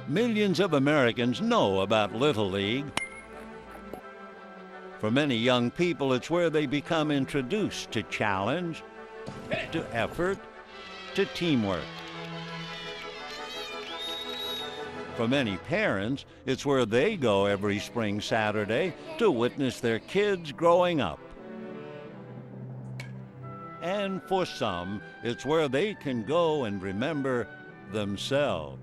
Millions of Americans know about Little League. For many young people, it's where they become introduced to challenge, to effort, to teamwork. For many parents, it's where they go every spring Saturday to witness their kids growing up. And for some, it's where they can go and remember themselves.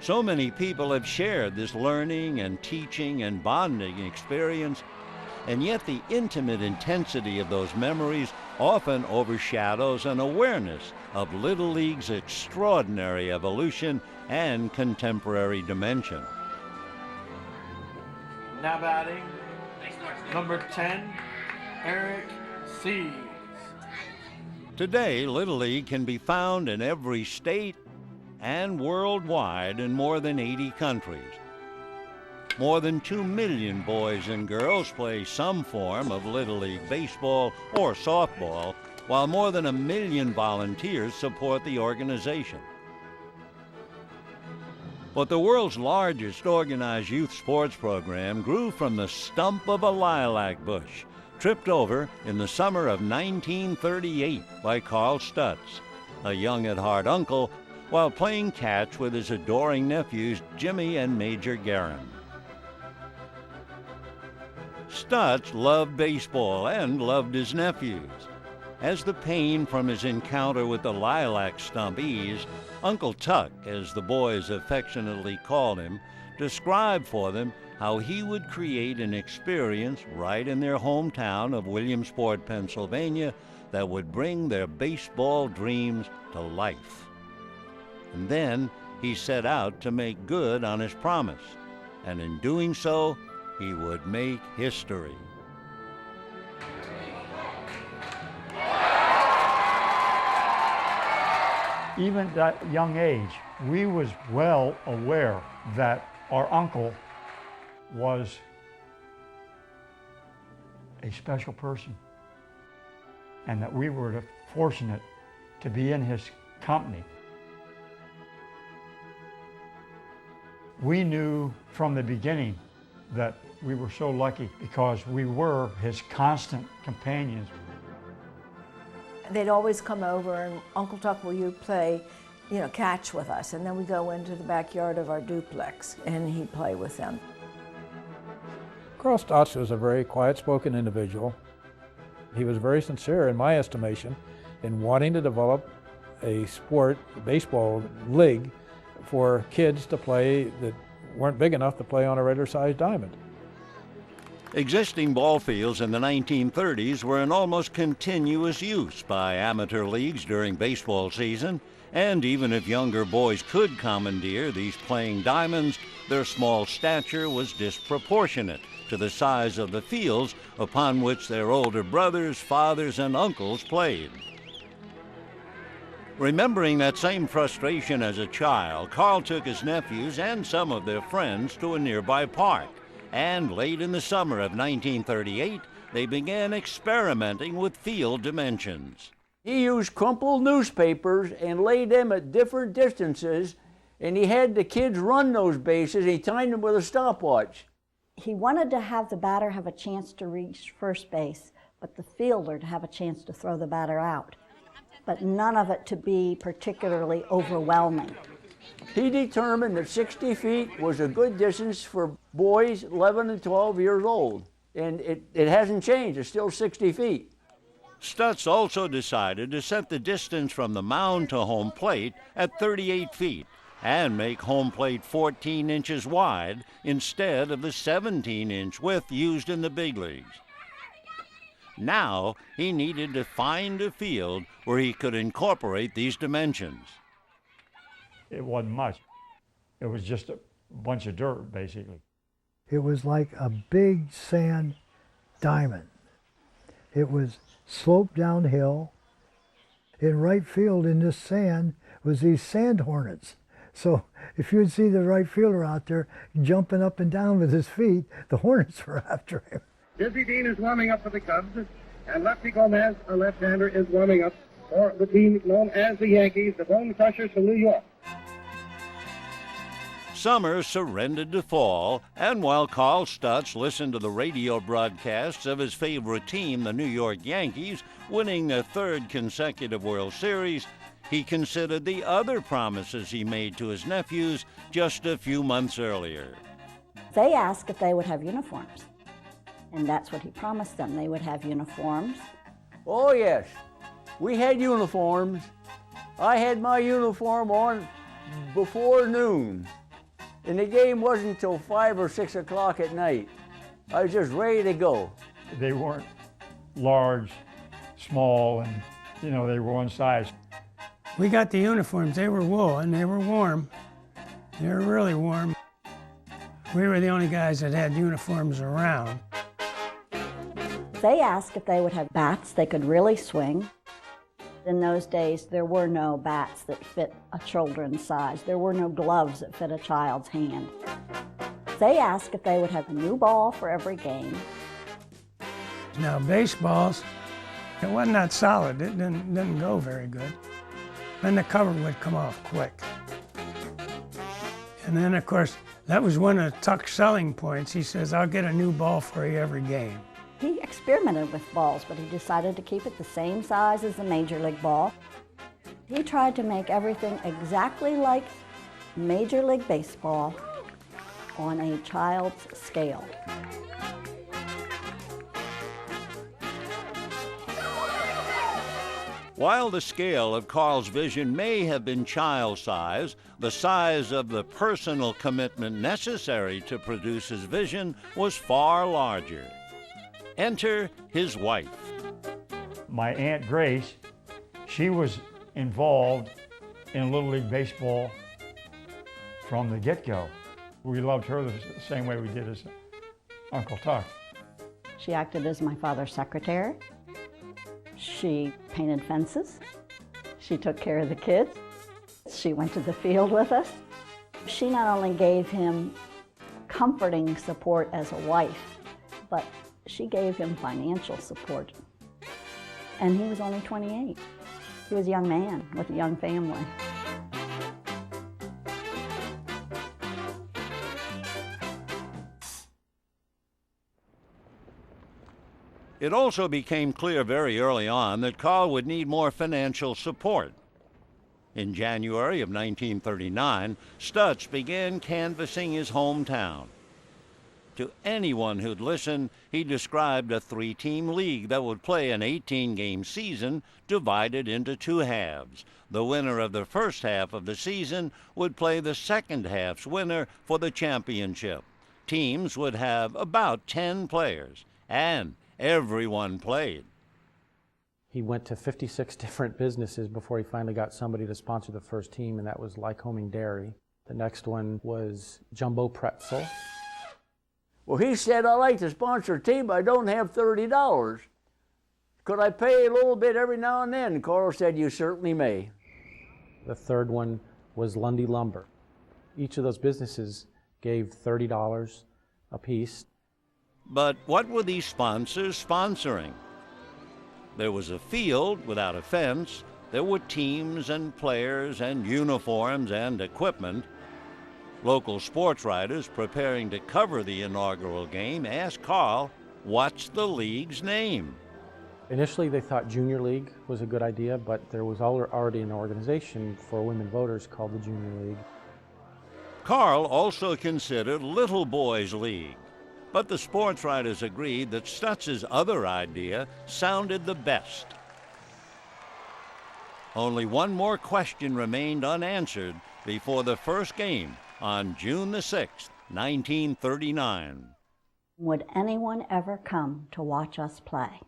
So many people have shared this learning and teaching and bonding experience, and yet the intimate intensity of those memories often overshadows an awareness of Little League's extraordinary evolution and contemporary dimension. Now batting, number 10, Eric Sees. Today, Little League can be found in every state and worldwide in more than 80 countries. More than 2 million boys and girls play some form of Little League baseball or softball, while more than 1 million volunteers support the organization. But the world's largest organized youth sports program grew from the stump of a lilac bush, tripped over in the summer of 1938 by Carl Stutz, a young-at-heart uncle, while playing catch with his adoring nephews Jimmy and Major Guerin. Stutz loved baseball and loved his nephews. As the pain from his encounter with the lilac stump eased, Uncle Tuck, as the boys affectionately called him, described for them how he would create an experience right in their hometown of Williamsport, Pennsylvania, that would bring their baseball dreams to life. And then he set out to make good on his promise, and in doing so, he would make history. Even at that young age, we was well aware that our uncle was a special person and that we were fortunate to be in his company. We knew from the beginning that we were so lucky because we were his constant companions. They'd always come over and, Uncle Tuck, will you play, catch with us? And then we'd go into the backyard of our duplex and he'd play with them. Carl Stotz was a very quiet-spoken individual. He was very sincere, in my estimation, in wanting to develop a sport, a baseball league, for kids to play that weren't big enough to play on a regular-sized diamond. Existing ball fields in the 1930s were in almost continuous use by amateur leagues during baseball season, and even if younger boys could commandeer these playing diamonds, their small stature was disproportionate to the size of the fields upon which their older brothers, fathers, and uncles played. Remembering that same frustration as a child, Carl took his nephews and some of their friends to a nearby park, and late in the summer of 1938, they began experimenting with field dimensions. He used crumpled newspapers and laid them at different distances, and he had the kids run those bases. He timed them with a stopwatch. He wanted to have the batter have a chance to reach first base, but the fielder to have a chance to throw the batter out, but none of it to be particularly overwhelming. He determined that 60 feet was a good distance for boys 11 and 12 years old, and it hasn't changed. It's still 60 feet. Stutz also decided to set the distance from the mound to home plate at 38 feet and make home plate 14 inches wide instead of the 17-inch width used in the big leagues. Now he needed to find a field where he could incorporate these dimensions. It wasn't much. It was just a bunch of dirt, basically. It was like a big sand diamond. It was sloped downhill. In right field in this sand was these sand hornets. So if you'd see the right fielder out there jumping up and down with his feet, the hornets were after him. Dizzy Dean is warming up for the Cubs, and Lefty Gomez, a left-hander, is warming up for the team known as the Yankees, the Bone Crushers from New York. Summer surrendered to fall, and while Carl Stutz listened to the radio broadcasts of his favorite team, the New York Yankees, winning their third consecutive World Series, he considered the other promises he made to his nephews just a few months earlier. They asked if they would have uniforms, and that's what he promised them. They would have uniforms. Oh yes, we had uniforms. I had my uniform on before noon, and the game wasn't until 5 or 6 o'clock at night. I was just ready to go. They weren't large, small, and they were one size. We got the uniforms. They were wool and they were warm. They were really warm. We were the only guys that had uniforms around. They asked if they would have bats they could really swing. In those days, there were no bats that fit a children's size. There were no gloves that fit a child's hand. They asked if they would have a new ball for every game. Now, baseballs, it wasn't that solid. It didn't go very good. Then the cover would come off quick. And then, of course, that was one of Tuck's selling points. He says, I'll get a new ball for you every game. He experimented with balls, but he decided to keep it the same size as the Major League ball. He tried to make everything exactly like Major League Baseball on a child's scale. While the scale of Carl's vision may have been child size, the size of the personal commitment necessary to produce his vision was far larger. Enter his wife. My Aunt Grace, she was involved in Little League Baseball from the get-go. We loved her the same way we did as Uncle Tuck. She acted as my father's secretary. She painted fences. She took care of the kids. She went to the field with us. She not only gave him comforting support as a wife, but she gave him financial support. And he was only 28. He was a young man with a young family. It also became clear very early on that Carl would need more financial support. In January of 1939, Stutz began canvassing his hometown. To anyone who'd listen, he described a 3-team league that would play an 18-game season divided into 2 halves. The winner of the first half of the season would play the second half's winner for the championship. Teams would have about 10 players, and everyone played. He went to 56 different businesses before he finally got somebody to sponsor the first team, and that was Lycoming Dairy. The next one was Jumbo Pretzel. Well, he said, I'd like to sponsor a team, but I don't have $30. Could I pay a little bit every now and then? And Carl said, you certainly may. The third one was Lundy Lumber. Each of those businesses gave $30 a piece. But what were these sponsors sponsoring? There was a field without a fence. There were teams and players and uniforms and equipment. Local sports writers preparing to cover the inaugural game asked Carl, what's the league's name? Initially, they thought Junior League was a good idea, but there was already an organization for women voters called the Junior League. Carl also considered Little Boys League, but the sports writers agreed that Stutz's other idea sounded the best. Only one more question remained unanswered before the first game on June the 6th, 1939. Would anyone ever come to watch us play?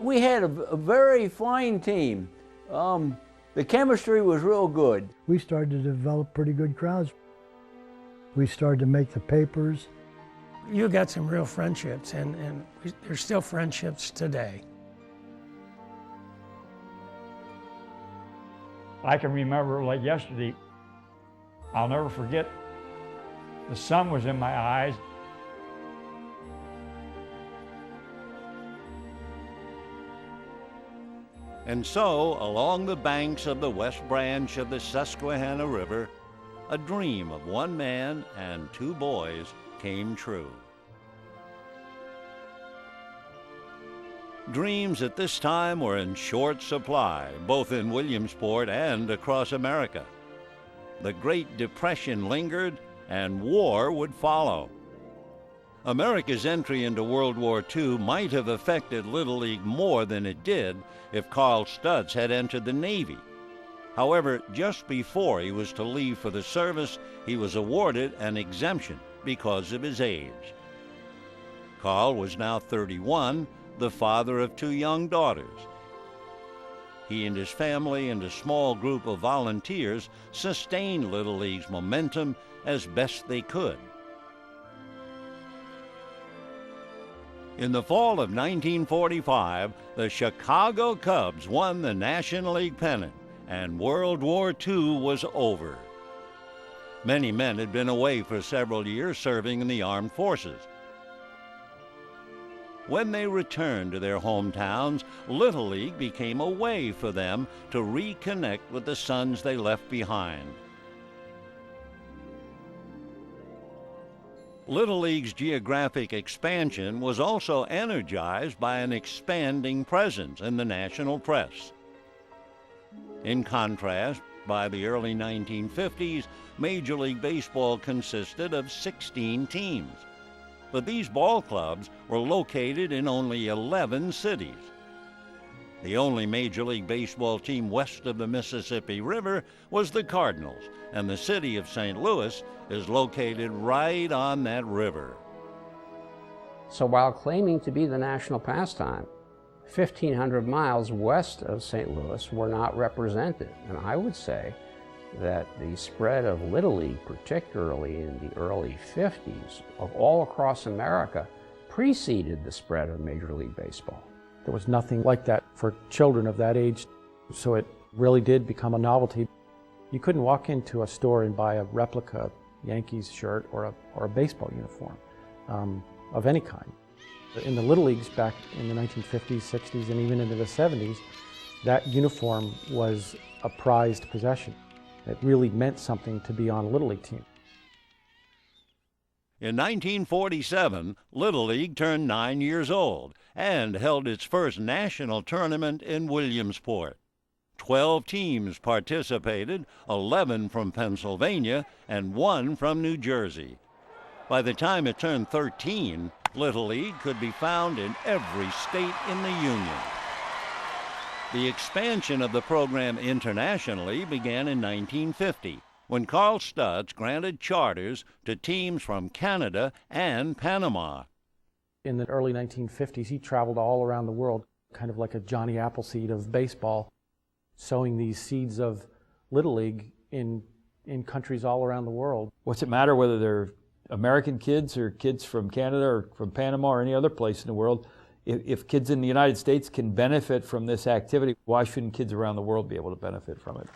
We had a very fine team. The chemistry was real good. We started to develop pretty good crowds. We started to make the papers. You got some real friendships, and there's still friendships today. I can remember like yesterday, I'll never forget, the sun was in my eyes And so, along the banks of the West Branch of the Susquehanna River, a dream of one man and two boys came true. Dreams at this time were in short supply, both in Williamsport and across America. The Great Depression lingered, and war would follow. America's entry into World War II might have affected Little League more than it did if Carl Stutz had entered the Navy. However, just before he was to leave for the service, he was awarded an exemption because of his age. Carl was now 31, the father of two young daughters. He and his family and a small group of volunteers sustained Little League's momentum as best they could. In the fall of 1945, the Chicago Cubs won the National League pennant, and World War II was over. Many men had been away for several years serving in the armed forces. When they returned to their hometowns, Little League became a way for them to reconnect with the sons they left behind. Little League's geographic expansion was also energized by an expanding presence in the national press. In contrast, by the early 1950s, Major League Baseball consisted of 16 teams. But these ball clubs were located in only 11 cities. The only Major League Baseball team west of the Mississippi River was the Cardinals, and the city of St. Louis is located right on that river. So while claiming to be the national pastime, 1,500 miles west of St. Louis were not represented. And I would say that the spread of Little League, particularly in the early 50s, of all across America, preceded the spread of Major League Baseball. There was nothing like that for children of that age, so it really did become a novelty. You couldn't walk into a store and buy a replica Yankees shirt or a baseball uniform of any kind. In the Little Leagues back in the 1950s, 60s, and even into the 70s, that uniform was a prized possession. It really meant something to be on a Little League team. In 1947, Little League turned 9 years old and held its first national tournament in Williamsport. 12 teams participated, 11 from Pennsylvania and 1 from New Jersey. By the time it turned 13, Little League could be found in every state in the Union. The expansion of the program internationally began in 1950, when Carl Stutz granted charters to teams from Canada and Panama. In the early 1950s, he traveled all around the world, kind of like a Johnny Appleseed of baseball, sowing these seeds of Little League in countries all around the world. What's it matter whether they're American kids or kids from Canada or from Panama or any other place in the world? If kids in the United States can benefit from this activity, why shouldn't kids around the world be able to benefit from it?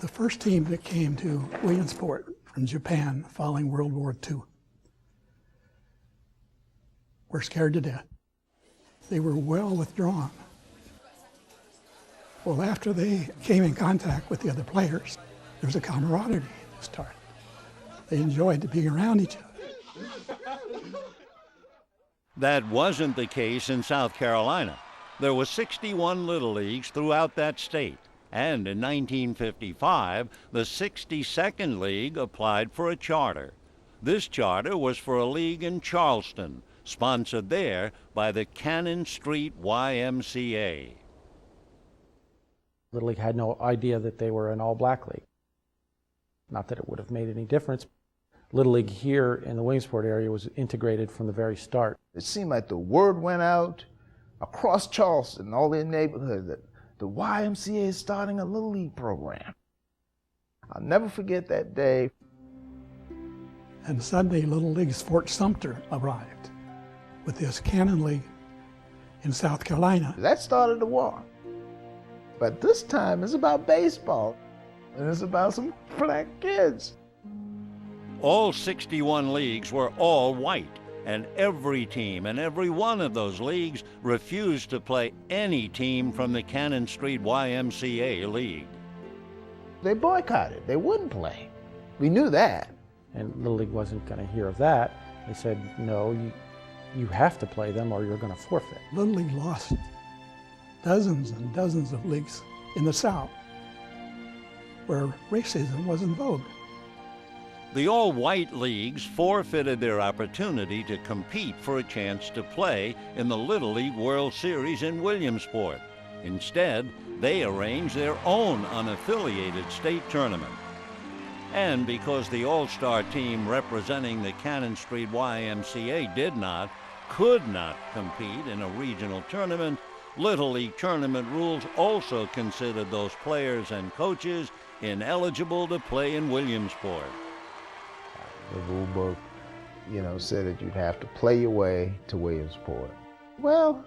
The first team that came to Williamsport from Japan following World War II were scared to death. They were well withdrawn. Well, after they came in contact with the other players, there was a camaraderie that started. They enjoyed being around each other. That wasn't the case in South Carolina. There were 61 Little Leagues throughout that state. And in 1955, the 62nd League applied for a charter. This charter was for a league in Charleston, sponsored there by the Cannon Street YMCA. Little League had no idea that they were an all-black league. Not that it would have made any difference. Little League here in the Williamsport area was integrated from the very start. It seemed like the word went out across Charleston, all their neighborhood, that the YMCA is starting a Little League program. I'll never forget that day. And Sunday, Little League's Fort Sumter arrived with this Cannon League in South Carolina. That started the war. But this time it's about baseball, and it's about some black kids. All 61 leagues were all white, and every team in every one of those leagues refused to play any team from the Cannon Street YMCA League. They boycotted. They wouldn't play. We knew that. And Little League wasn't going to hear of that. They said, no, you have to play them or you're going to forfeit. Little League lost dozens and dozens of leagues in the South where racism was in vogue. The all-white leagues forfeited their opportunity to compete for a chance to play in the Little League World Series in Williamsport. Instead, they arranged their own unaffiliated state tournament. And because the all-star team representing the Cannon Street YMCA could not compete in a regional tournament, Little League tournament rules also considered those players and coaches ineligible to play in Williamsport. The rule book, said that you'd have to play your way to Williamsport. Well,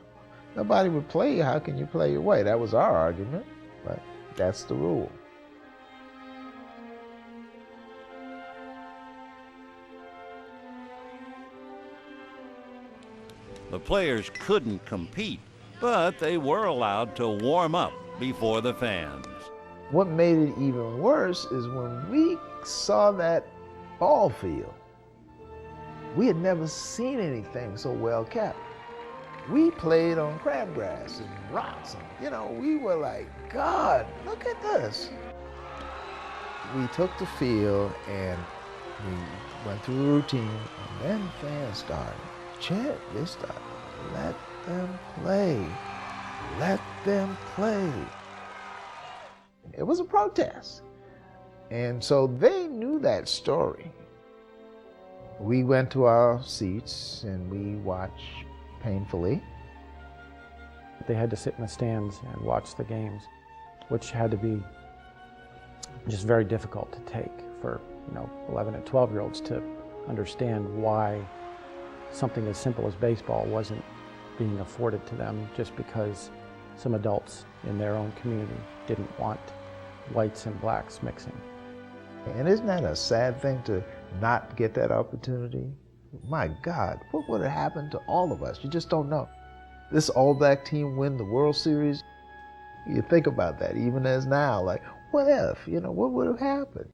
nobody would play you. How can you play your way? That was our argument, but that's the rule. The players couldn't compete, but they were allowed to warm up before the fans. What made it even worse is when we saw that ball field. We had never seen anything so well kept. We played on crabgrass and rocks, and we were like, God, look at this. We took the field and we went through the routine, and then fans started. Chant, they started. Let them play. Let them play. It was a protest. And so they knew that story. We went to our seats and we watched painfully. They had to sit in the stands and watch the games, which had to be just very difficult to take for 11 and 12-year-olds to understand why something as simple as baseball wasn't being afforded to them just because some adults in their own community didn't want whites and blacks mixing. And isn't that a sad thing to not get that opportunity? My God, what would have happened to all of us? You just don't know. This all-black team win the World Series, you think about that even as now, like, what if, what would have happened?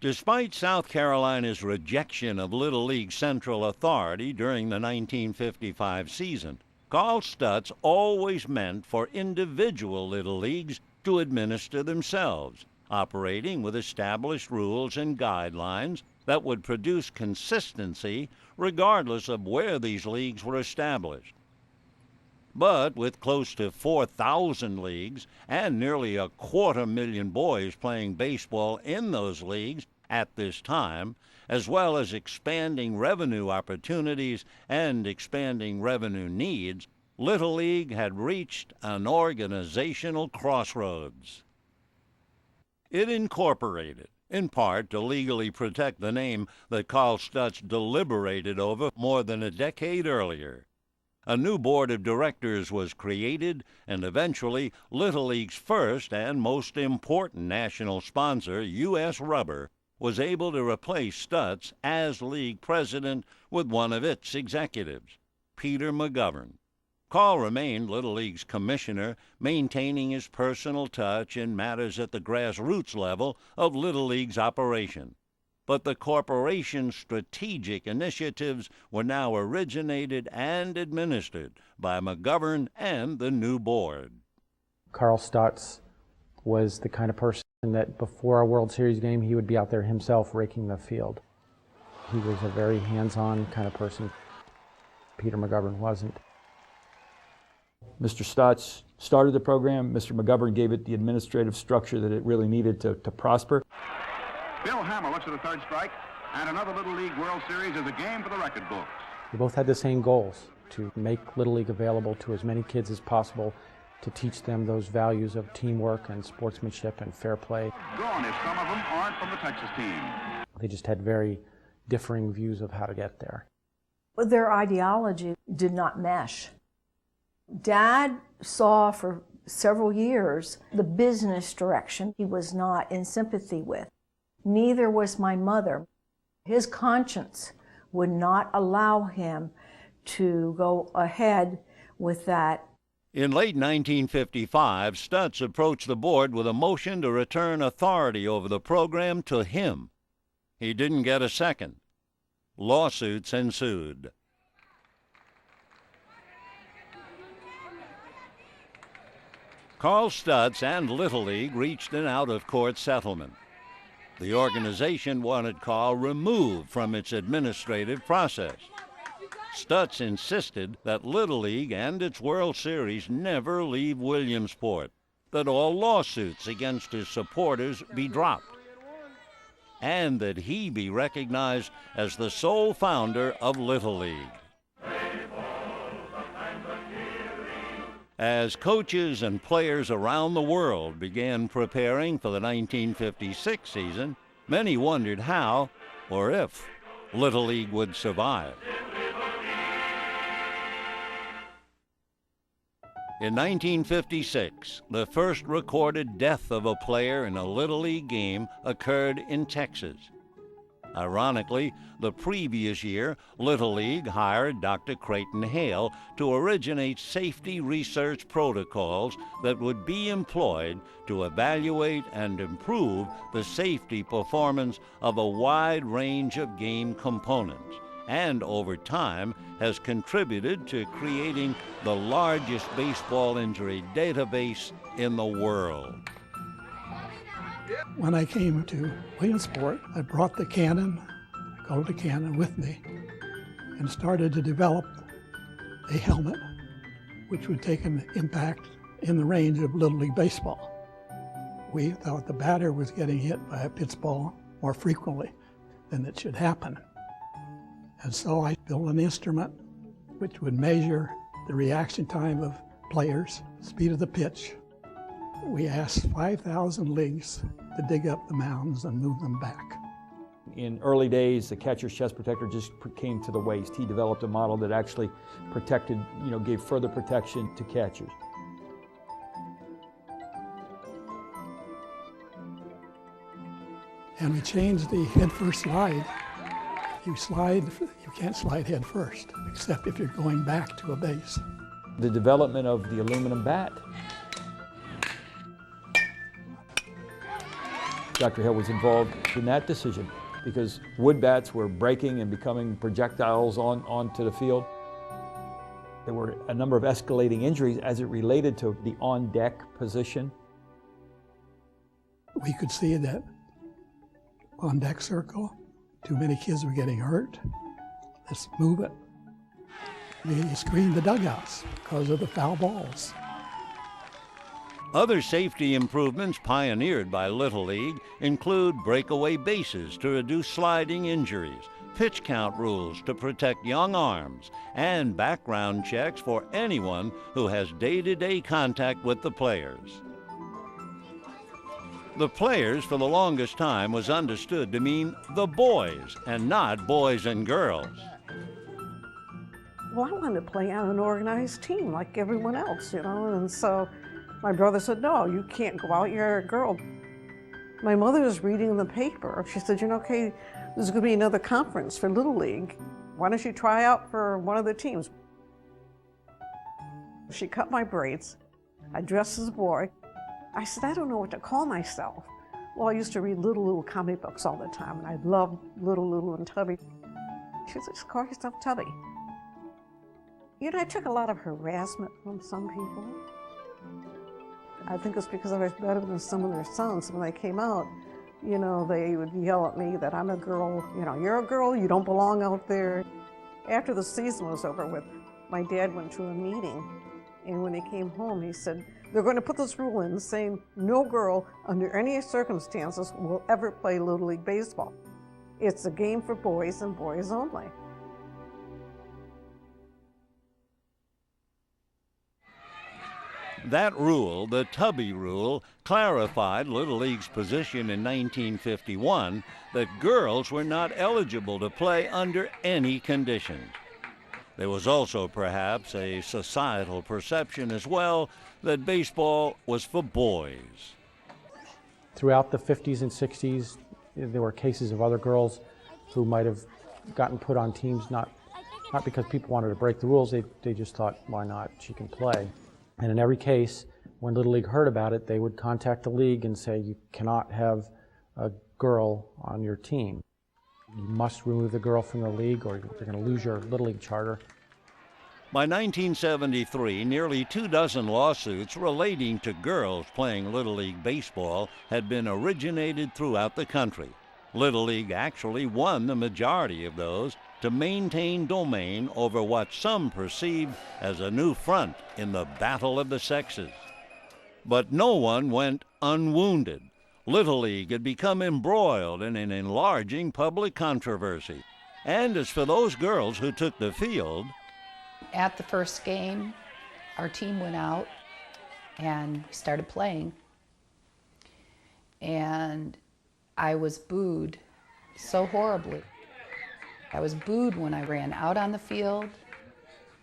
Despite South Carolina's rejection of Little League Central authority during the 1955 season, Carl Stutz always meant for individual Little Leagues to administer themselves, operating with established rules and guidelines that would produce consistency regardless of where these leagues were established. But with close to 4,000 leagues and nearly 250,000 boys playing baseball in those leagues at this time, as well as expanding revenue opportunities and expanding revenue needs, Little League had reached an organizational crossroads. It incorporated, in part to legally protect the name that Carl Stutz deliberated over more than a decade earlier. A new board of directors was created, and eventually Little League's first and most important national sponsor, U.S. Rubber, was able to replace Stutz as league president with one of its executives, Peter McGovern. Carl remained Little League's commissioner, maintaining his personal touch in matters at the grassroots level of Little League's operation. But the corporation's strategic initiatives were now originated and administered by McGovern and the new board. Carl Stutz was the kind of person that before a World Series game, he would be out there himself raking the field. He was a very hands-on kind of person. Peter McGovern wasn't. Mr. Stutz started the program. Mr. McGovern gave it the administrative structure that it really needed to prosper. Bill Hammer looks at the third strike, and another Little League World Series is a game for the record books. We both had the same goals, to make Little League available to as many kids as possible, to teach them those values of teamwork and sportsmanship and fair play. Gone if some of them aren't from the Texas team. They just had very differing views of how to get there. Their ideology did not mesh. Dad saw for several years, the business direction he was not in sympathy with. Neither was my mother. His conscience would not allow him to go ahead with that. In late 1955, Stutz approached the board with a motion to return authority over the program to him. He didn't get a second. Lawsuits ensued. Carl Stutz and Little League reached an out-of-court settlement. The organization wanted Carl removed from its administrative process. Stutz insisted that Little League and its World Series never leave Williamsport, that all lawsuits against his supporters be dropped, and that he be recognized as the sole founder of Little League. As coaches and players around the world began preparing for the 1956 season, many wondered how, or if, Little League would survive. In 1956, the first recorded death of a player in a Little League game occurred in Texas. Ironically, the previous year, Little League hired Dr. Creighton Hale to originate safety research protocols that would be employed to evaluate and improve the safety performance of a wide range of game components, and over time has contributed to creating the largest baseball injury database in the world. When I came to Williamsport, I brought the cannon, golden cannon, with me and started to develop a helmet which would take an impact in the range of Little League baseball. We thought the batter was getting hit by a pitch ball more frequently than it should happen. And so I built an instrument which would measure the reaction time of players, speed of the pitch. We asked 5,000 leagues to dig up the mounds and move them back. In early days, the catcher's chest protector just came to the waist. He developed a model that actually protected, gave further protection to catchers. And we changed the head-first slide. You can't slide head first, except if you're going back to a base. The development of the aluminum bat. Dr. Hill was involved in that decision because wood bats were breaking and becoming projectiles onto the field. There were a number of escalating injuries as it related to the on-deck position. We could see that on-deck circle, too many kids were getting hurt. Let's move it. We screened the dugouts because of the foul balls. Other safety improvements pioneered by Little League include breakaway bases to reduce sliding injuries, pitch count rules to protect young arms, and background checks for anyone who has day-to-day contact with the players. The players, for the longest time, was understood to mean the boys and not boys and girls. Well, I wanted to play on an organized team like everyone else, and so my brother said, no, you can't go out, you're a girl. My mother was reading the paper. She said, okay, there's going to be another conference for Little League. Why don't you try out for one of the teams? She cut my braids. I dressed as a boy. I said, I don't know what to call myself. Well, I used to read Little comic books all the time, and I loved Little and Tubby. She said, just call yourself Tubby. I took a lot of harassment from some people. I think it's because I was better than some of their sons. When they came out, they would yell at me that I'm a girl. You're a girl, you don't belong out there. After the season was over with, my dad went to a meeting, and when he came home, he said, they're going to put this rule in saying no girl under any circumstances will ever play Little League baseball. It's a game for boys and boys only. That rule, the Tubby rule, clarified Little League's position in 1951 that girls were not eligible to play under any conditions. There was also perhaps a societal perception as well that baseball was for boys. Throughout the 50s and 60s, there were cases of other girls who might have gotten put on teams, not because people wanted to break the rules, they just thought, why not, she can play. And in every case, when Little League heard about it, they would contact the league and say, you cannot have a girl on your team. You must remove the girl from the league or you're going to lose your Little League charter. By 1973, nearly 24 lawsuits relating to girls playing Little League baseball had been originated throughout the country. Little League actually won the majority of those to maintain domain over what some perceived as a new front in the battle of the sexes. But no one went unwounded. Little League had become embroiled in an enlarging public controversy. And as for those girls who took the field, at the first game, our team went out and we started playing. And I was booed so horribly. I was booed when I ran out on the field.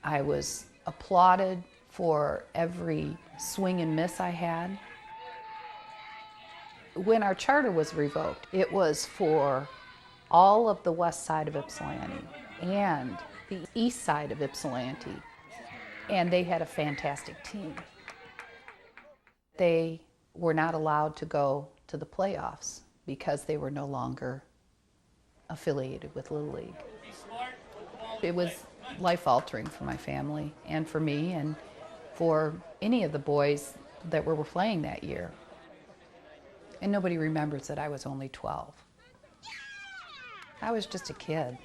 I was applauded for every swing and miss I had. When our charter was revoked, it was for all of the west side of Ypsilanti and the east side of Ypsilanti, and they had a fantastic team. They were not allowed to go to the playoffs because they were no longer affiliated with Little League. It was life-altering for my family and for me and for any of the boys that were playing that year. And nobody remembers that I was only 12. I was just a kid.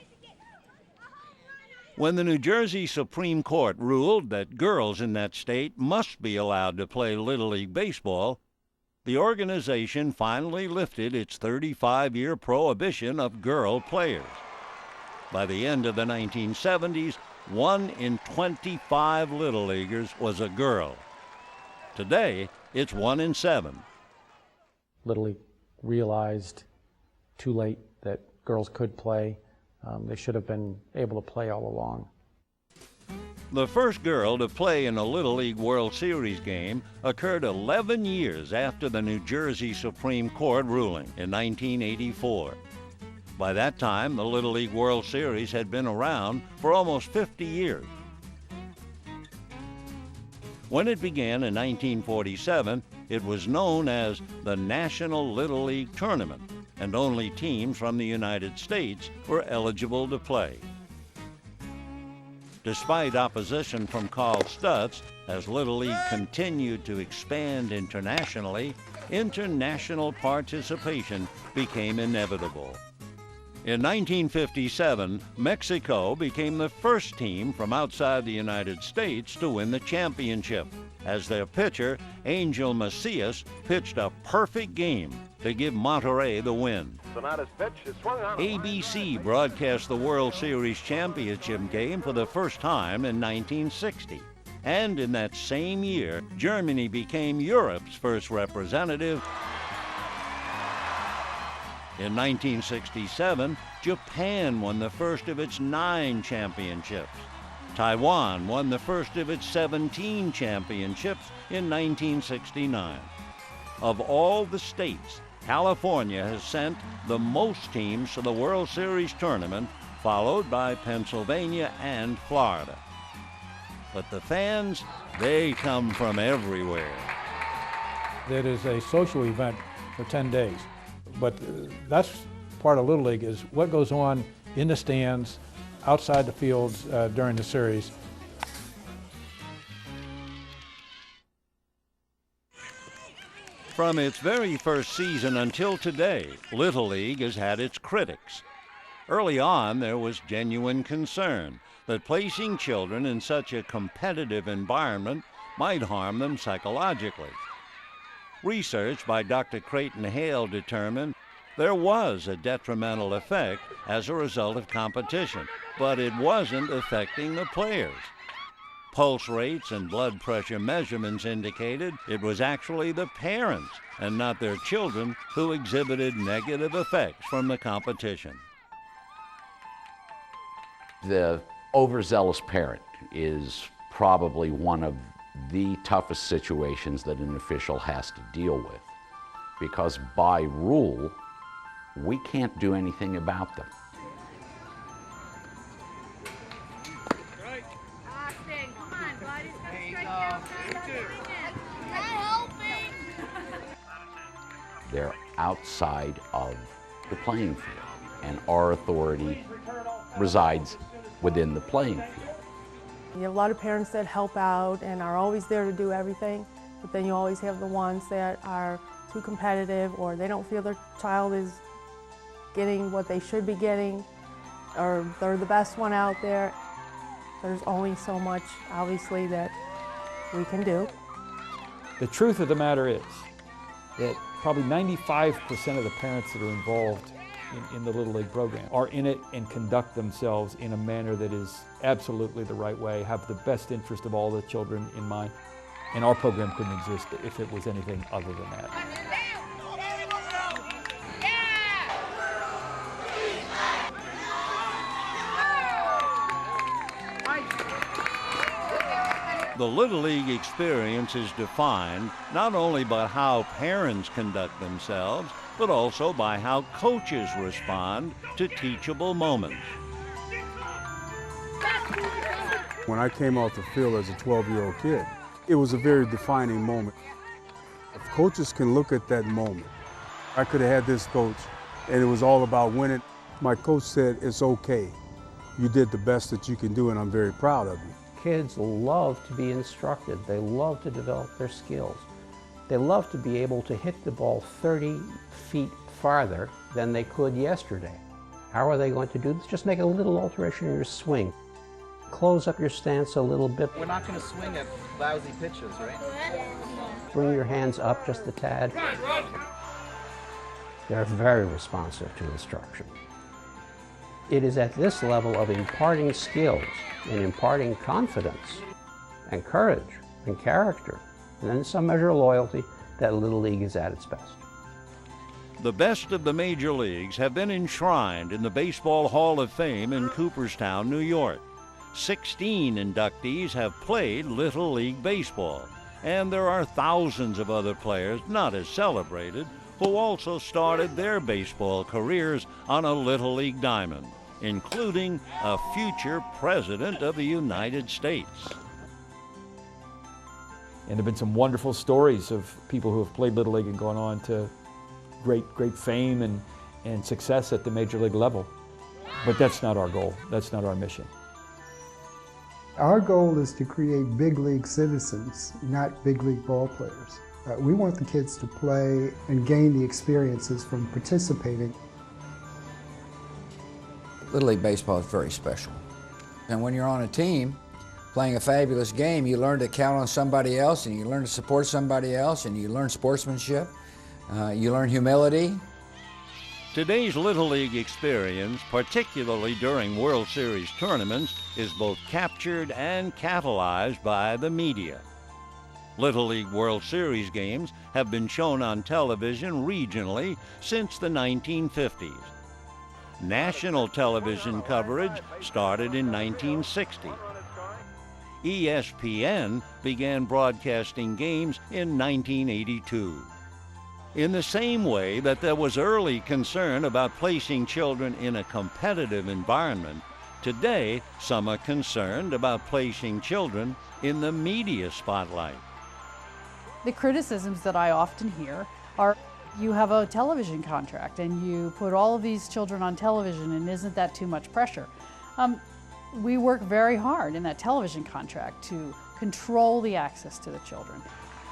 When the New Jersey Supreme Court ruled that girls in that state must be allowed to play Little League baseball, the organization finally lifted its 35-year prohibition of girl players. By the end of the 1970s, 1 in 25 Little Leaguers was a girl. Today, it's 1 in 7. Little League realized too late that girls could play. They should have been able to play all along. The first girl to play in a Little League World Series game occurred 11 years after the New Jersey Supreme Court ruling in 1984. By that time, the Little League World Series had been around for almost 50 years. When it began in 1947, it was known as the National Little League Tournament, and only teams from the United States were eligible to play. Despite opposition from Carl Stutz, as Little League continued to expand internationally, international participation became inevitable. In 1957, Mexico became the first team from outside the United States to win the championship, as their pitcher, Angel Macias, pitched a perfect game to give Monterrey the win. ABC broadcast the World Series championship game for the first time in 1960. And in that same year, Germany became Europe's first representative. In 1967, Japan won the first of its 9 championships. Taiwan won the first of its 17 championships in 1969. Of all the states, California has sent the most teams to the World Series tournament, followed by Pennsylvania and Florida. But the fans, they come from everywhere. It is a social event for 10 days. But that's part of Little League, is what goes on in the stands, outside the fields during the series. From its very first season until today, Little League has had its critics. Early on, there was genuine concern that placing children in such a competitive environment might harm them psychologically. Research by Dr. Creighton Hale determined there was a detrimental effect as a result of competition, but it wasn't affecting the players. Pulse rates and blood pressure measurements indicated it was actually the parents and not their children who exhibited negative effects from the competition. The Overzealous parent is probably one of the toughest situations that an official has to deal with, because by rule, we can't do anything about them. They're outside of the playing field, and our authority resides within the playing field. You have a lot of parents that help out and are always there to do everything, but then you always have the ones that are too competitive, or they don't feel their child is getting what they should be getting, or they're the best one out there. There's only so much, obviously, that we can do. The truth of the matter is that probably 95% of the parents that are involved in the Little League program are in it and conduct themselves in a manner that is absolutely the right way, have the best interest of all the children in mind. And our program couldn't exist if it was anything other than that. The Little League experience is defined not only by how parents conduct themselves, but also by how coaches respond to teachable moments. When I came off the field as a 12-year-old kid, it was a very defining moment. If coaches can look at that moment, I could have had this coach, and it was all about winning. My coach said, "It's okay. You did the best that you can do, and I'm very proud of you." Kids love to be instructed. They love to develop their skills. They love to be able to hit the ball 30 feet farther than they could yesterday. How are they going to do this? Just make a little alteration in your swing. Close up your stance a little bit. We're not going to swing at lousy pitches, right? Bring your hands up just a tad. They're very responsive to instruction. It is at this level of imparting skills and imparting confidence and courage and character, and then some measure of loyalty, that Little League is at its best. The best of the major leagues have been enshrined in the Baseball Hall of Fame in Cooperstown, New York. 16 inductees have played Little League baseball, and there are thousands of other players not as celebrated who also started their baseball careers on a Little League diamond, including a future President of the United States. And there have been some wonderful stories of people who have played Little League and gone on to great fame and success at the major league level. But that's not our goal. That's not our mission. Our goal is to create big league citizens, not big league ball players. We want the kids to play and gain the experiences from participating. Little League baseball is very special. And when you're on a team playing a fabulous game, you learn to count on somebody else, and you learn to support somebody else, and you learn sportsmanship, you learn humility. Today's Little League experience, particularly during World Series tournaments, is both captured and catalyzed by the media. Little League World Series games have been shown on television regionally since the 1950s. National television coverage started in 1960. ESPN began broadcasting games in 1982. In the same way that there was early concern about placing children in a competitive environment, today some are concerned about placing children in the media spotlight. The criticisms that I often hear are, you have a television contract and you put all of these children on television, and isn't that too much pressure? We work very hard in that television contract to control the access to the children.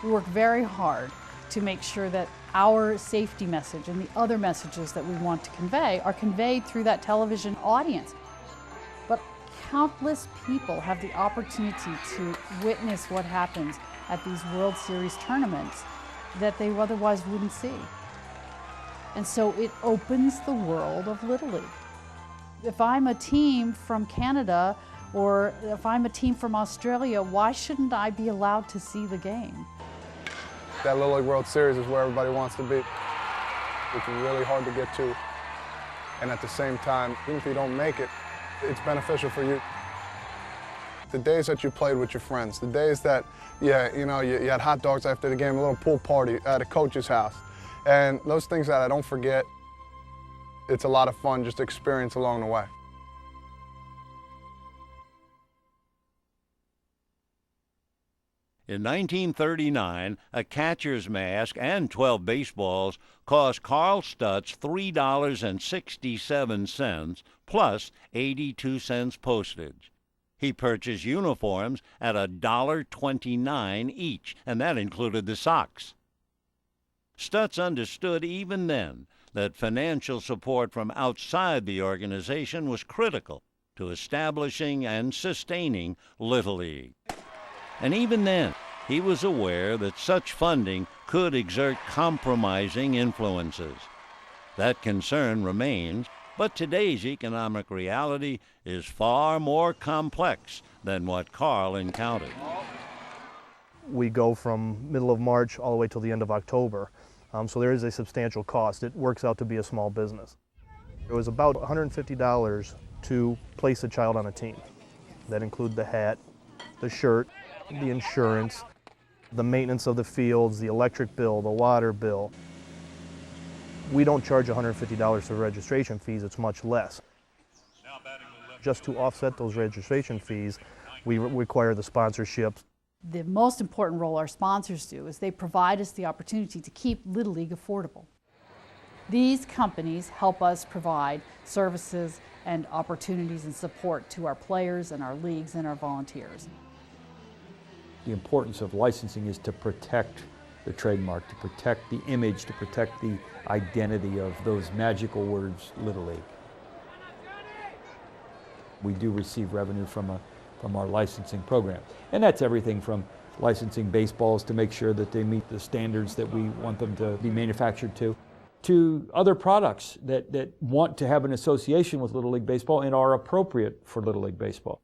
We work very hard to make sure that our safety message and the other messages that we want to convey are conveyed through that television audience. But countless people have the opportunity to witness what happens at these World Series tournaments that they otherwise wouldn't see. And so it opens the world of Little League. If I'm a team from Canada, or if I'm a team from Australia, why shouldn't I be allowed to see the game? That Little League World Series is where everybody wants to be. It's really hard to get to. And at the same time, even if you don't make it, it's beneficial for you. The days that you played with your friends, the days that, yeah, you had hot dogs after the game, a little pool party at a coach's house. And those things that I don't forget, it's a lot of fun just to experience along the way. In 1939, a catcher's mask and 12 baseballs cost Carl Stutz $3.67 plus 82 cents postage. He purchased uniforms at $1.29 each, and that included the socks. Stutz understood even then that financial support from outside the organization was critical to establishing and sustaining Little League. And even then, he was aware that such funding could exert compromising influences. That concern remains, but today's economic reality is far more complex than what Carl encountered. We go from middle of March all the way till the end of October, so there is a substantial cost. It works out to be a small business. It was about $150 to place a child on a team. That include the hat, the shirt, the insurance, the maintenance of the fields, the electric bill, the water bill. We don't charge $150 for registration fees, it's much less. Just to offset those registration fees, we require the sponsorships. The most important role our sponsors do is they provide us the opportunity to keep Little League affordable. These companies help us provide services and opportunities and support to our players and our leagues and our volunteers. The importance of licensing is to protect the trademark, to protect the image, to protect the identity of those magical words, Little League. We do receive revenue from our licensing program. And that's everything from licensing baseballs to make sure that they meet the standards that we want them to be manufactured to other products that want to have an association with Little League Baseball and are appropriate for Little League Baseball.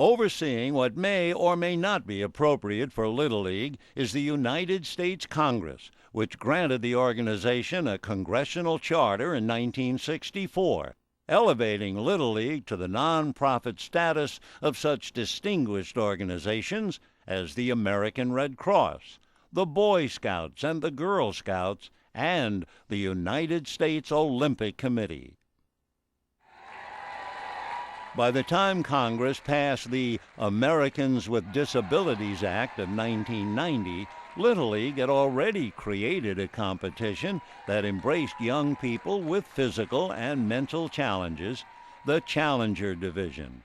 Overseeing what may or may not be appropriate for Little League is the United States Congress, which granted the organization a congressional charter in 1964, elevating Little League to the nonprofit status of such distinguished organizations as the American Red Cross, the Boy Scouts and the Girl Scouts, and the United States Olympic Committee. By the time Congress passed the Americans with Disabilities Act of 1990, Little League had already created a competition that embraced young people with physical and mental challenges, the Challenger Division.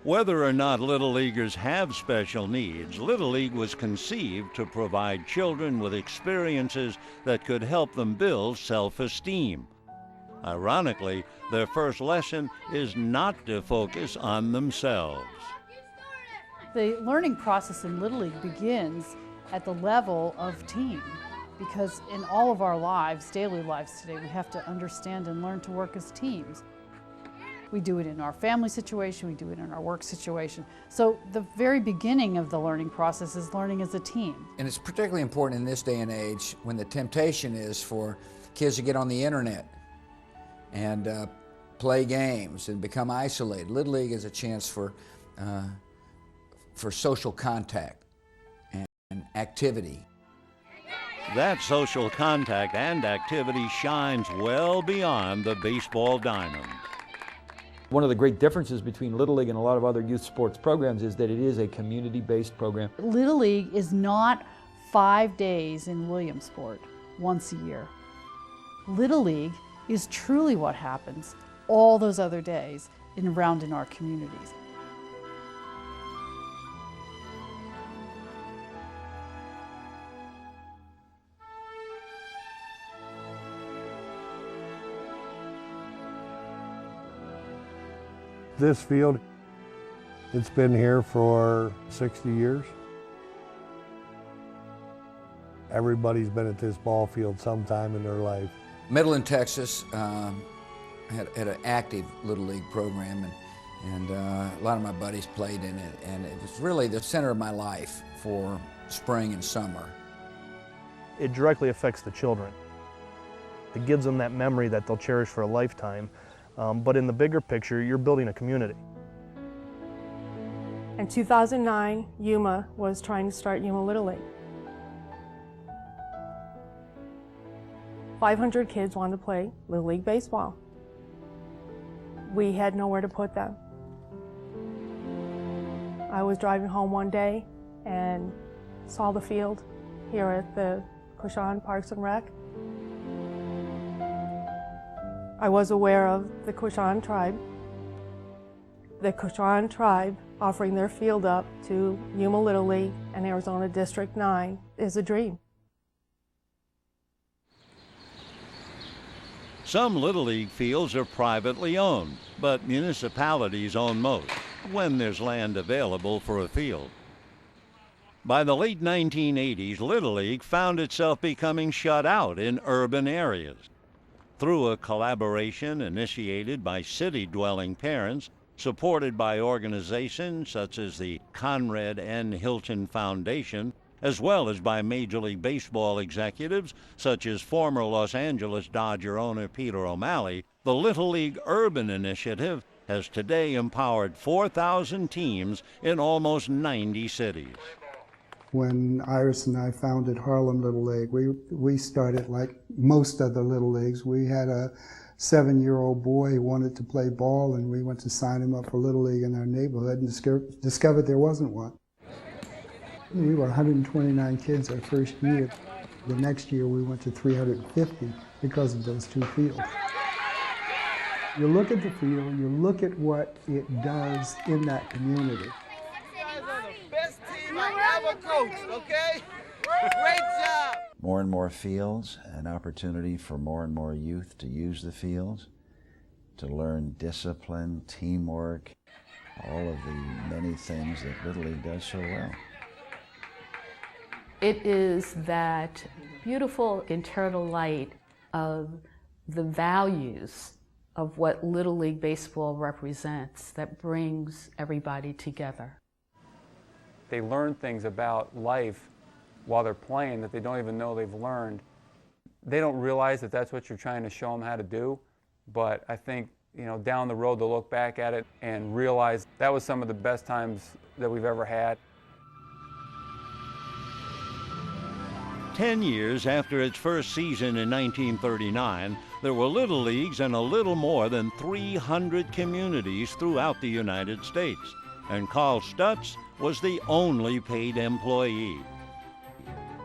Whether or not Little Leaguers have special needs, Little League was conceived to provide children with experiences that could help them build self-esteem. Ironically, their first lesson is not to focus on themselves. The learning process in Little League begins at the level of team, because in all of our lives, daily lives today, we have to understand and learn to work as teams. We do it in our family situation, we do it in our work situation. So the very beginning of the learning process is learning as a team. And it's particularly important in this day and age when the temptation is for kids to get on the internet and play games and become isolated. Little League is a chance for social contact and activity. That social contact and activity shines well beyond the baseball diamond. One of the great differences between Little League and a lot of other youth sports programs is that it is a community-based program. Little League is not 5 days in Williamsport once a year. Little League is truly what happens all those other days around in our communities. This field, it's been here for 60 years. Everybody's been at this ball field sometime in their life. Midland, Texas had an active Little League program, And a lot of my buddies played in it, and it was really the center of my life for spring and summer. It directly affects the children. It gives them that memory that they'll cherish for a lifetime. But in the bigger picture, you're building a community. In 2009, Yuma was trying to start Yuma Little League. 500 kids wanted to play Little League baseball. We had nowhere to put them. I was driving home one day and saw the field here at the Cushan Parks and Rec. I was aware of the Cushan tribe. The Cushan tribe offering their field up to Yuma Little League and Arizona District 9 is a dream. Some Little League fields are privately owned, but municipalities own most, when there's land available for a field. By the late 1980s, Little League found itself becoming shut out in urban areas. Through a collaboration initiated by city-dwelling parents, supported by organizations such as the Conrad N. Hilton Foundation, as well as by Major League Baseball executives such as former Los Angeles Dodger owner Peter O'Malley, the Little League Urban Initiative has today empowered 4,000 teams in almost 90 cities. When Iris and I founded Harlem Little League, we started like most other Little Leagues. We had a 7-year-old boy who wanted to play ball, and we went to sign him up for Little League in our neighborhood and discovered there wasn't one. We were 129 kids our first year. The next year we went to 350 because of those two fields. You look at the field, you look at what it does in that community. You guys are the best team I ever coached, okay? Great job! More and more fields, an opportunity for more and more youth to use the fields, to learn discipline, teamwork, all of the many things that Little League does so well. It is that beautiful internal light of the values of what Little League Baseball represents that brings everybody together. They learn things about life while they're playing that they don't even know they've learned. They don't realize that that's what you're trying to show them how to do, but I think, you know, down the road they'll look back at it and realize that was some of the best times that we've ever had. 10 years after its first season in 1939, there were Little Leagues in a little more than 300 communities throughout the United States, and Carl Stutz was the only paid employee.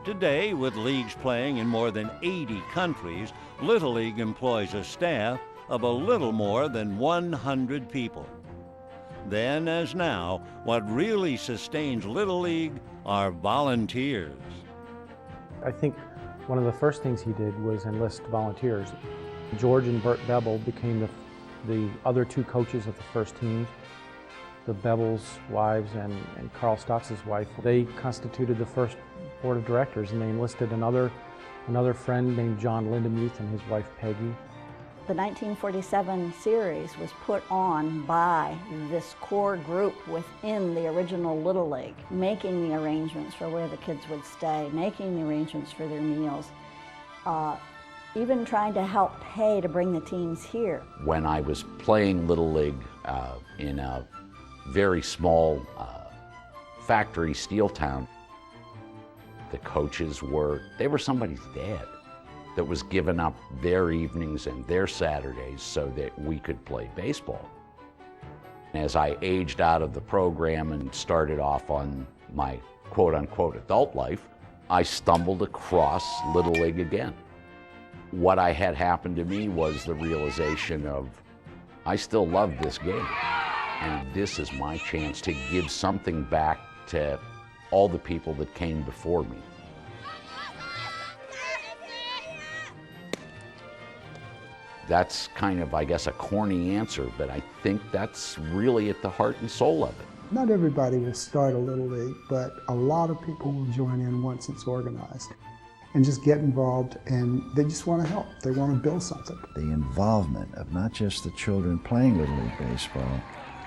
Today, with leagues playing in more than 80 countries, Little League employs a staff of a little more than 100 people. Then, as now, what really sustains Little League are volunteers. I think one of the first things he did was enlist volunteers. George and Bert Bevel became the other two coaches of the first team. The Bevel's wives and Carl Stotz's wife, they constituted the first board of directors, and they enlisted another friend named John Lindemuth and his wife Peggy. The 1947 series was put on by this core group within the original Little League, making the arrangements for where the kids would stay, making the arrangements for their meals, even trying to help pay to bring the teams here. When I was playing Little League in a very small factory steel town, the coaches were somebody's dad that was giving up their evenings and their Saturdays so that we could play baseball. As I aged out of the program and started off on my quote-unquote adult life, I stumbled across Little League again. What I had happened to me was the realization of, I still love this game, and this is my chance to give something back to all the people that came before me. That's kind of, I guess, a corny answer, but I think that's really at the heart and soul of it. Not everybody will start a Little League, but a lot of people will join in once it's organized and just get involved, and they just want to help. They want to build something. The involvement of not just the children playing Little League baseball,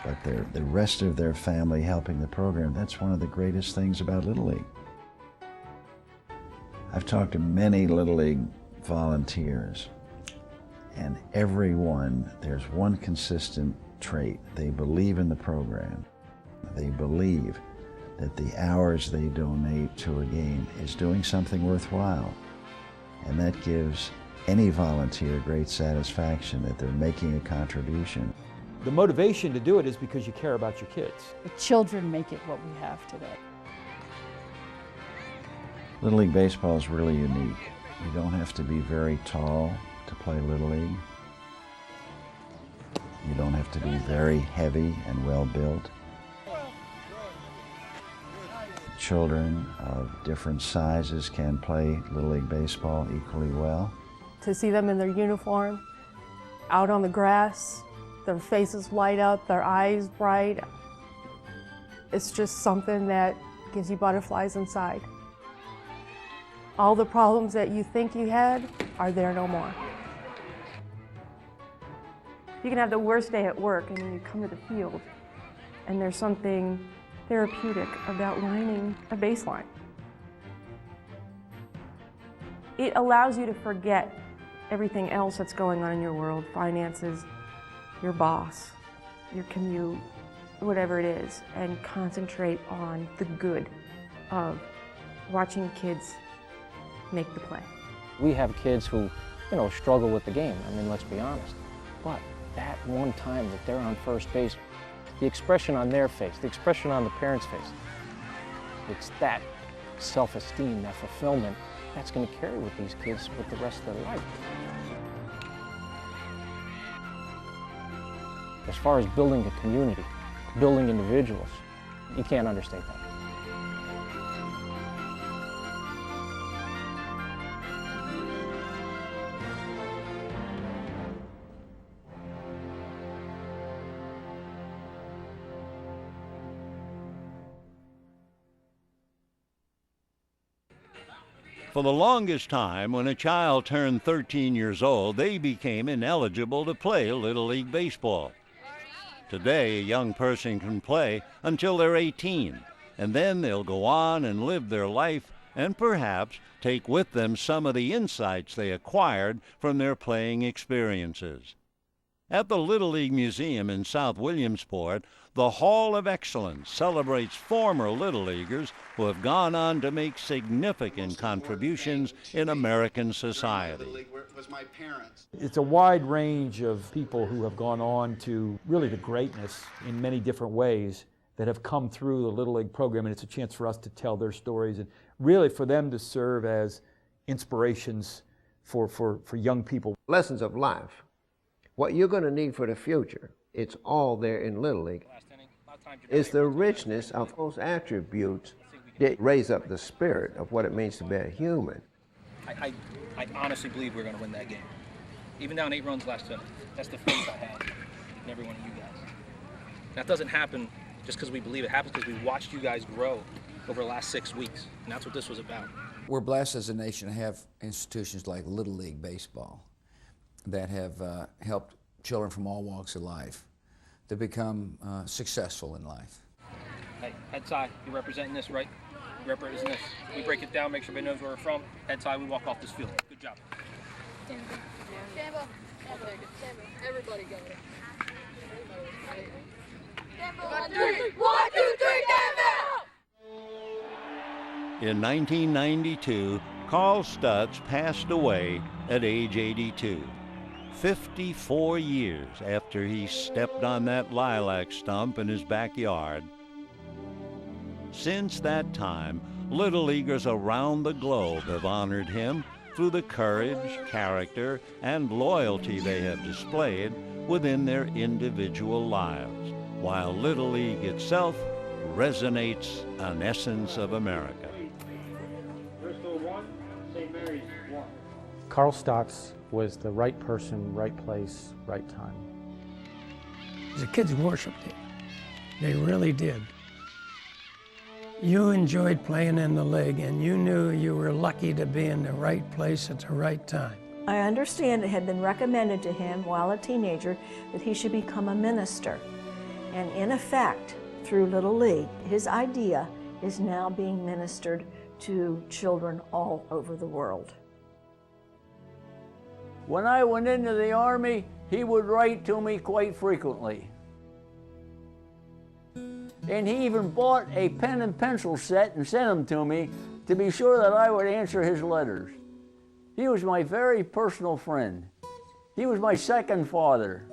but the rest of their family helping the program, that's one of the greatest things about Little League. I've talked to many Little League volunteers, and everyone, there's one consistent trait. They believe in the program. They believe that the hours they donate to a game is doing something worthwhile. And that gives any volunteer great satisfaction that they're making a contribution. The motivation to do it is because you care about your kids. The children make it what we have today. Little League baseball is really unique. You don't have to be very tall to play Little League. You don't have to be very heavy and well built. Children of different sizes can play Little League baseball equally well. To see them in their uniform, out on the grass, their faces light up, their eyes bright, it's just something that gives you butterflies inside. All the problems that you think you had are there no more. You can have the worst day at work and then you come to the field and there's something therapeutic about lining a baseline. It allows you to forget everything else that's going on in your world, finances, your boss, your commute, whatever it is, and concentrate on the good of watching kids make the play. We have kids who, struggle with the game. I mean, let's be honest. But that one time that they're on first base, the expression on their face, the expression on the parents' face, it's that self-esteem, that fulfillment, that's going to carry with these kids with the rest of their life. As far as building a community, building individuals, you can't understate that. For the longest time, when a child turned 13 years old, they became ineligible to play Little League baseball. Today, a young person can play until they're 18, and then they'll go on and live their life and perhaps take with them some of the insights they acquired from their playing experiences. At the Little League Museum in South Williamsport, the Hall of Excellence celebrates former Little Leaguers who have gone on to make significant contributions in American society. It's a wide range of people who have gone on to really to greatness in many different ways that have come through the Little League program, and it's a chance for us to tell their stories and really for them to serve as inspirations for young people. Lessons of life. What you're going to need for the future, it's all there in Little League. It's the richness of those attributes that raise up the spirit of what it means to be a human. I honestly believe we're going to win that game. Even down 8 runs last inning. That's the faith I have in every one of you guys. That doesn't happen just because we believe it. It happens because we watched you guys grow over the last 6 weeks, and that's what this was about. We're blessed as a nation to have institutions like Little League Baseball that have helped children from all walks of life to become successful in life. Hey, head side, you're representing this, right? You're representing this. We break it down, make sure everybody knows where we're from. Head side, we walk off this field. Good job. Stand up. Everybody go. 1, 2, 3, stand up! In 1992, Carl Stutz passed away at age 82. 54 years after he stepped on that lilac stump in his backyard. Since that time, Little Leaguers around the globe have honored him through the courage, character, and loyalty they have displayed within their individual lives, while Little League itself resonates an essence of America. Bristol 1, St. Mary's 1. Carl Stutz was the right person, right place, right time. The kids worshipped him. They really did. You enjoyed playing in the league, and you knew you were lucky to be in the right place at the right time. I understand it had been recommended to him while a teenager that he should become a minister. And in effect, through Little League, his idea is now being ministered to children all over the world. When I went into the Army, he would write to me quite frequently. And he even bought a pen and pencil set and sent them to me to be sure that I would answer his letters. He was my very personal friend. He was my second father.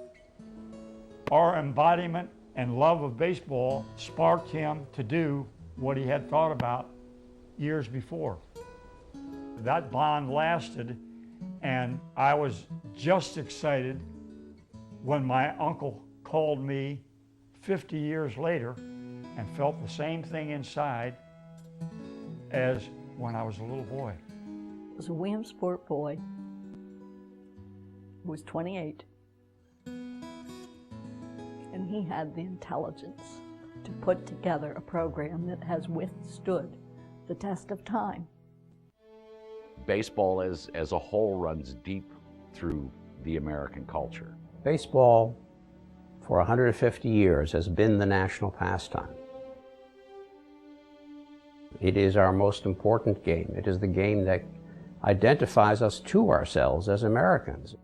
Our embodiment and love of baseball sparked him to do what he had thought about years before. That bond lasted, and I was just excited when my uncle called me 50 years later and felt the same thing inside as when I was a little boy. It was a Williamsport boy who was 28, and he had the intelligence to put together a program that has withstood the test of time. Baseball as a whole runs deep through the American culture. Baseball for 150 years has been the national pastime. It is our most important game. It is the game that identifies us to ourselves as Americans.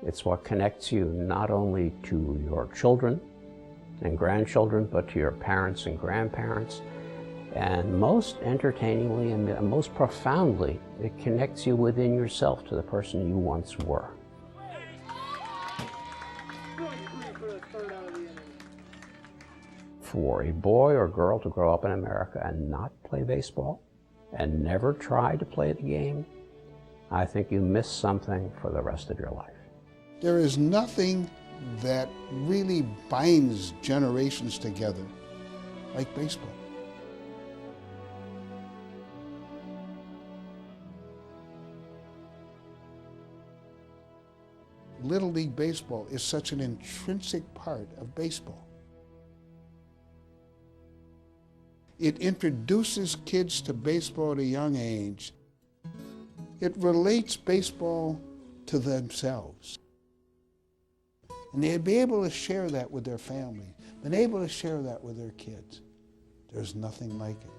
It's what connects you not only to your children and grandchildren, but to your parents and grandparents. And most entertainingly and most profoundly, it connects you within yourself to the person you once were. For a boy or girl to grow up in America and not play baseball and never try to play the game, I think you miss something for the rest of your life. There is nothing that really binds generations together like baseball. Little League Baseball is such an intrinsic part of baseball. It introduces kids to baseball at a young age. It relates baseball to themselves. And they'd be able to share that with their family, and able to share that with their kids. There's nothing like it.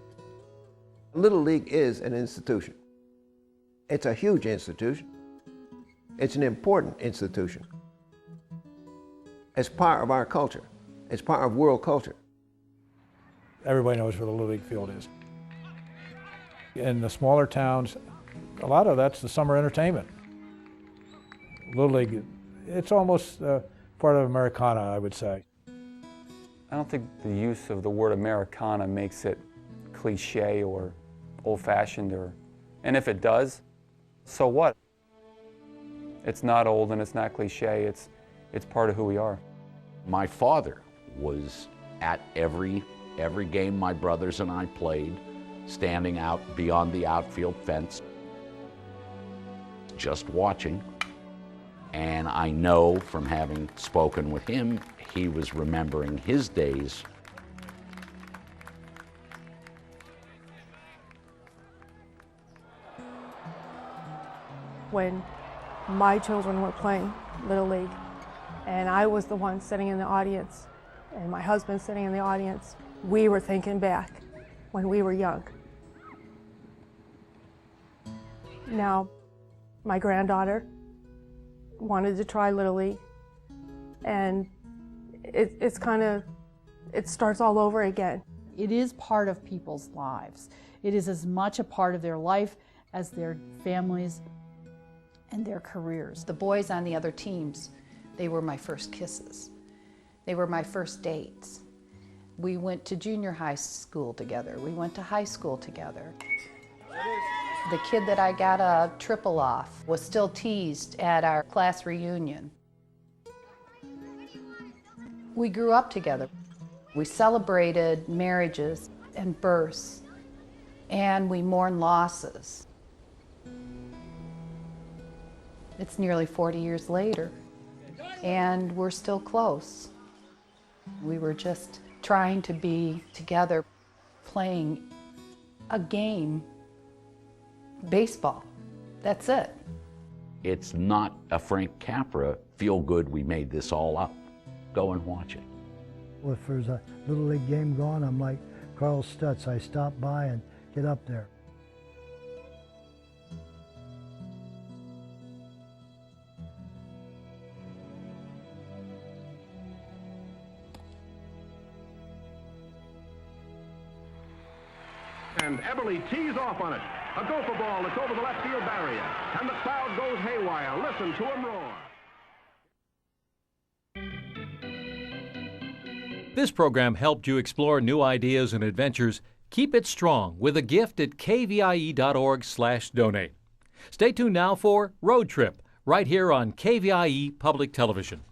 Little League is an institution. It's a huge institution. It's an important institution. It's part of our culture. It's part of world culture. Everybody knows where the Little League field is. In the smaller towns, a lot of that's the summer entertainment. Little League, it's almost part of Americana, I would say. I don't think the use of the word Americana makes it cliche or old-fashioned, and if it does, so what? It's not old and it's not cliche, it's part of who we are. My father was at every game my brothers and I played, standing out beyond the outfield fence, just watching. And I know from having spoken with him, he was remembering his days. When my children were playing Little League, and I was the one sitting in the audience, and my husband sitting in the audience, we were thinking back when we were young. Now, my granddaughter wanted to try Little League, and it starts all over again. It is part of people's lives. It is as much a part of their life as their families and their careers. The boys on the other teams, they were my first kisses. They were my first dates. We went to junior high school together. We went to high school together. The kid that I got a triple off was still teased at our class reunion. We grew up together. We celebrated marriages and births, and we mourned losses. It's nearly 40 years later, and we're still close. We were just trying to be together, playing a game, baseball. That's it. It's not a Frank Capra, feel good, we made this all up. go and watch it. If there's a Little League game going, I'm like Carl Stutz. I stop by and get up there. And Everly tees off on it. A gopher ball that's over the left field barrier. And the crowd goes haywire. Listen to him roar. This program helped you explore new ideas and adventures. Keep it strong with a gift at kvie.org/donate. Stay tuned now for Road Trip, right here on KVIE Public Television.